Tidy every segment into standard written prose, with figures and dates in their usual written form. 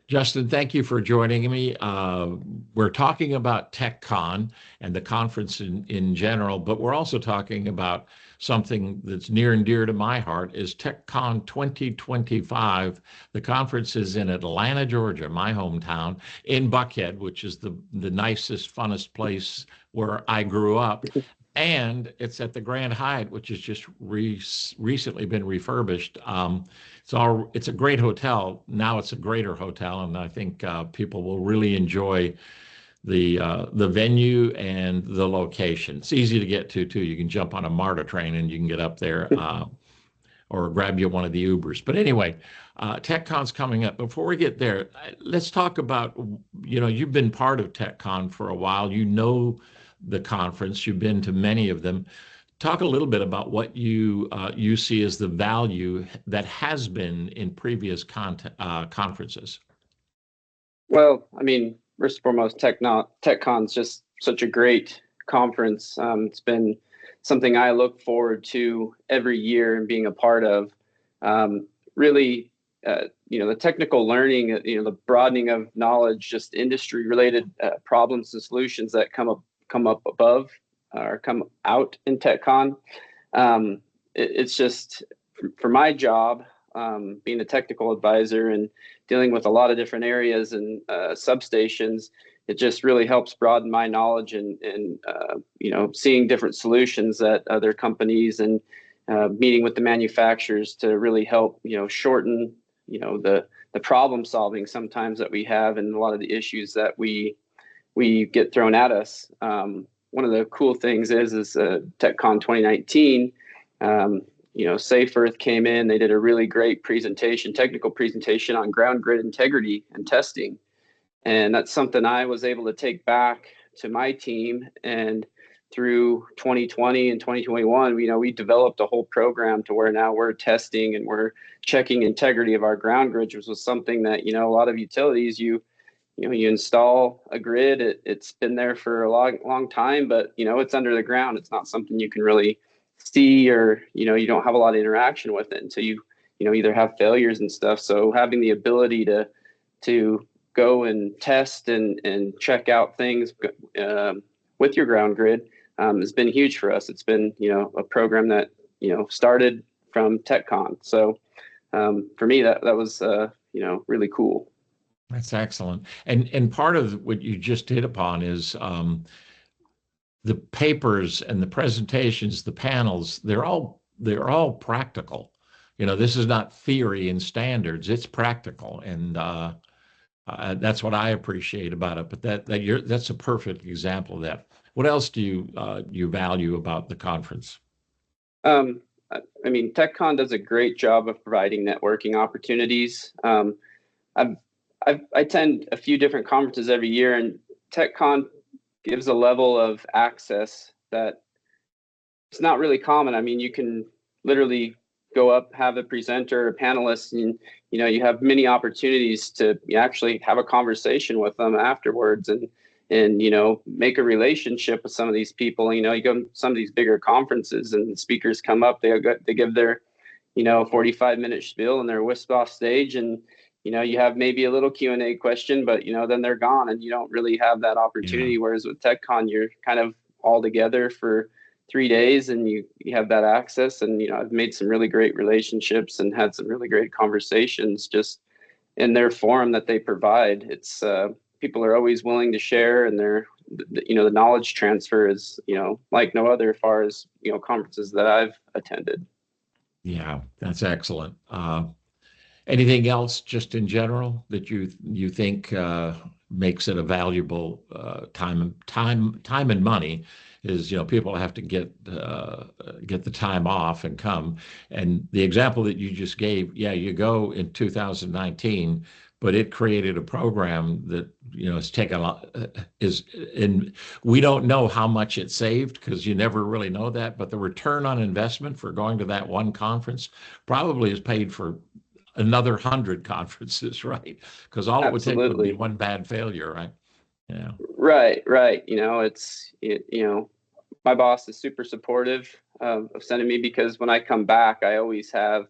Justin, thank you for joining me. We're talking about TechCon and the conference in general, but we're also talking about something that's near and dear to my heart is TechCon 2025. The conference is in Atlanta, Georgia, my hometown, in Buckhead, which is the nicest, funnest place where I grew up. And it's at the Grand Hyatt, which has just recently been refurbished. It's a great hotel. Now it's a greater hotel, and I think people will really enjoy the venue and the location. It's easy to get to too. You can jump on a MARTA train and you can get up there, or grab you one of the Ubers. But anyway, TechCon's coming up. Before we get there, let's talk about, you've been part of TechCon for a while. You know the conference. You've been to many of them. Talk a little bit about what you see as the value that has been in previous conferences. Well, I mean, first and foremost, TechCon's just such a great conference. It's been something I look forward to every year and being a part of. Really, the technical learning, the broadening of knowledge, just industry-related problems and solutions that come up above or come out in TechCon. It's just for my job, being a technical advisor and dealing with a lot of different areas and substations. It just really helps broaden my knowledge and seeing different solutions that other companies and meeting with the manufacturers to really help shorten the problem solving sometimes that we have and a lot of the issues that we get thrown at us. One of the cool things is TechCon 2019. Safe Earth came in. They did a really great technical presentation on ground grid integrity and testing. And that's something I was able to take back to my team. And through 2020 and 2021, we developed a whole program to where now we're testing and we're checking integrity of our ground grids, which was something that, a lot of utilities, you install a grid, it's been there for a long time, but, it's under the ground. It's not something you can really see, or you don't have a lot of interaction with it until you either have failures and stuff. So having the ability to go and test and check out things with your ground grid has been huge for us. It's been a program that started from TechCon. So for me that was really cool. That's excellent. And part of what you just hit upon is the papers and the presentations, the panels, they're all practical. This is not theory and standards, it's practical. And that's what I appreciate about it. But that's a perfect example of that. What else do you value about the conference? I mean, TechCon does a great job of providing networking opportunities. I attend a few different conferences every year, and TechCon gives a level of access that it's not really common. I mean, you can literally go up, have a presenter, a panelist, and you have many opportunities to actually have a conversation with them afterwards, and make a relationship with some of these people. You go to some of these bigger conferences, and speakers come up, they give their 45-minute spiel, and they're whisked off stage, and you have maybe a little Q&A question, but then they're gone, and you don't really have that opportunity. Yeah. Whereas with TechCon, you're kind of all together for 3 days, and you have that access. And I've made some really great relationships and had some really great conversations just in their forum that they provide. It's people are always willing to share, and the knowledge transfer is like no other as far as conferences that I've attended. Yeah, that's excellent. Anything else, just in general, that you think makes it a valuable time and money? Is people have to get the time off and come. And the example that you just gave, yeah, you go in 2019, but it created a program that has taken a lot is in. We don't know how much it saved because you never really know that, but the return on investment for going to that one conference probably is paid for another 100 conferences, right? Because all it would take would be Absolutely. one bad failure, right? Yeah. Right. My boss is super supportive of sending me, because when I come back, I always have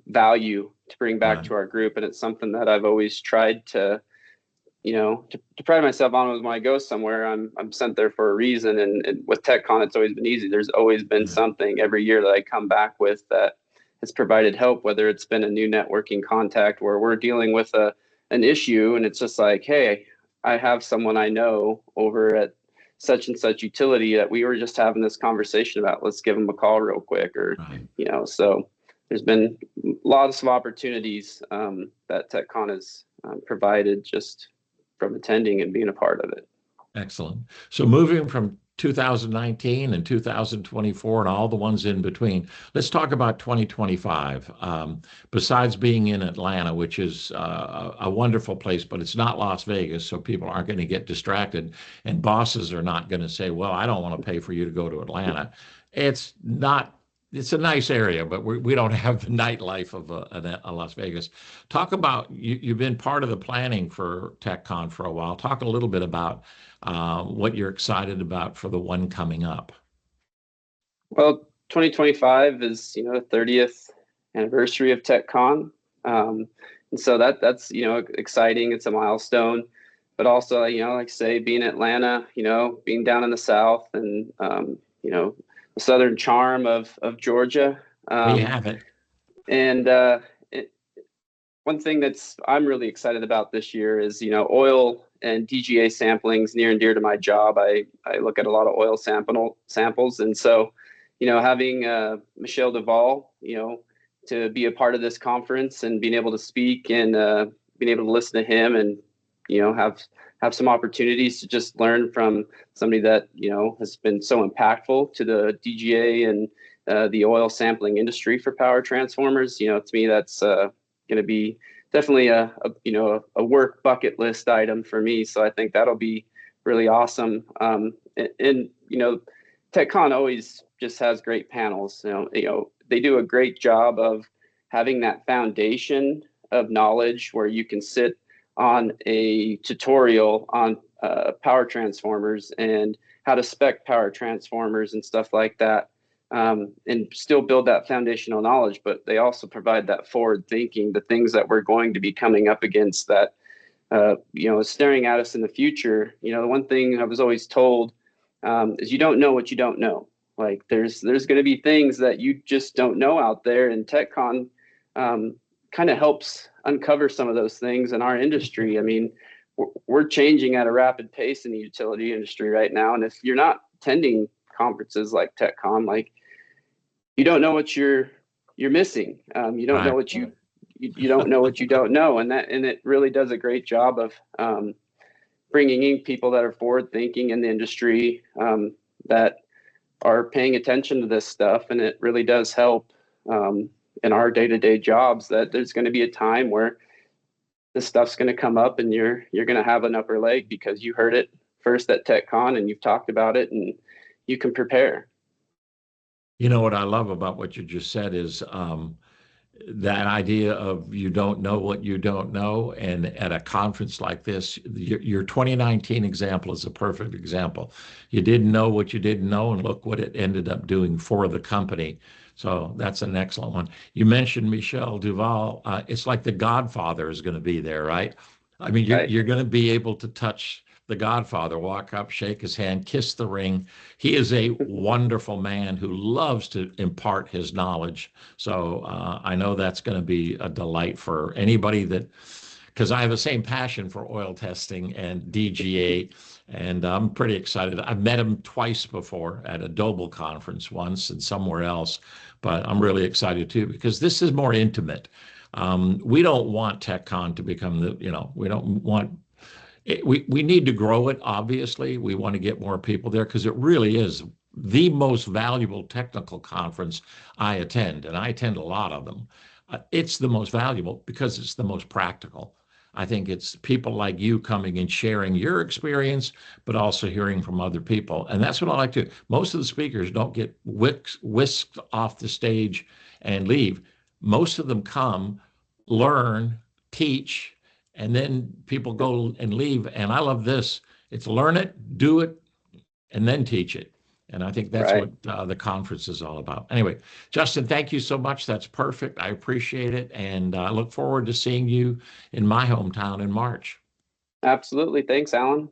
value to bring back Right. to our group. And it's something that I've always tried to, to pride myself on. Was when I go somewhere, I'm sent there for a reason. And with TechCon, it's always been easy. There's always been Yeah. something every year that I come back with that has provided help, whether it's been a new networking contact where we're dealing with an issue and it's just like, hey, I have someone I know over at such and such utility that we were just having this conversation about. Let's give them a call real quick, or Right. so there's been lots of opportunities that TechCon has provided just from attending and being a part of it. Excellent. So moving from 2019 and 2024 and all the ones in between, let's talk about 2025. Besides being in Atlanta, which is a wonderful place, but it's not Las Vegas, so people aren't going to get distracted, and bosses are not going to say, "Well, I don't want to pay for you to go to Atlanta." It's not. It's a nice area, but we don't have the nightlife of a Las Vegas. Talk about you've been part of the planning for TechCon for a while. Talk a little bit about what you're excited about for the one coming up. Well, 2025 is the 30th anniversary of TechCon, and so that's exciting. It's a milestone, but also like I say, being Atlanta, being down in the South, and the southern charm of Georgia, There you have it. and one thing that's I'm really excited about this year is oil and DGA sampling's near and dear to my job. I look at a lot of oil samples, and so having Michelle Duvall, to be a part of this conference and being able to speak and being able to listen to him and have some opportunities to just learn from somebody that has been so impactful to the DGA and the oil sampling industry for power transformers. To me, that's going to be definitely a work bucket list item for me. So I think that'll be really awesome. And TechCon always just has great panels. They do a great job of having that foundation of knowledge where you can sit on a tutorial on power transformers and how to spec power transformers and stuff like that. And still build that foundational knowledge, but they also provide that forward thinking, the things that we're going to be coming up against that, staring at us in the future. The one thing I was always told is you don't know what you don't know. Like there's going to be things that you just don't know out there, and TechCon kind of helps uncover some of those things in our industry. I mean, we're changing at a rapid pace in the utility industry right now, and if you're not attending conferences like TechCon, like you don't know what you're missing. You don't know Right. what you don't know what you don't know, and it really does a great job of bringing in people that are forward thinking in the industry, that are paying attention to this stuff, and it really does help in our day-to-day jobs. That there's going to be a time where this stuff's going to come up, and you're going to have an upper leg because you heard it first at TechCon and you've talked about it, and you can prepare. You know what I love about what you just said is that idea of you don't know what you don't know. And at a conference like this, your 2019 example is a perfect example. You didn't know what you didn't know, and look what it ended up doing for the company. So that's an excellent one. You mentioned Michel Duval. It's like the Godfather is going to be there, right? I mean, Right. you're going to be able to touch the Godfather, walk up, shake his hand, kiss the ring. He is a wonderful man who loves to impart his knowledge. So I know that's going to be a delight for anybody that, because I have the same passion for oil testing and DGA, and I'm pretty excited. I've met him twice before at a Doble conference once and somewhere else, but I'm really excited too because this is more intimate. We don't want TechCon to become we don't want we need to grow it, obviously. We want to get more people there because it really is the most valuable technical conference I attend, and I attend a lot of them. It's the most valuable because it's the most practical. I think it's people like you coming and sharing your experience, but also hearing from other people. And that's what I like to do. Most of the speakers don't get whisked off the stage and leave. Most of them come, learn, teach, and then people go and leave. And I love this. It's learn it, do it, and then teach it. And I think that's Right. what the conference is all about. Anyway, Justin, thank you so much. That's perfect. I appreciate it. And I look forward to seeing you in my hometown in March. Absolutely. Thanks, Alan.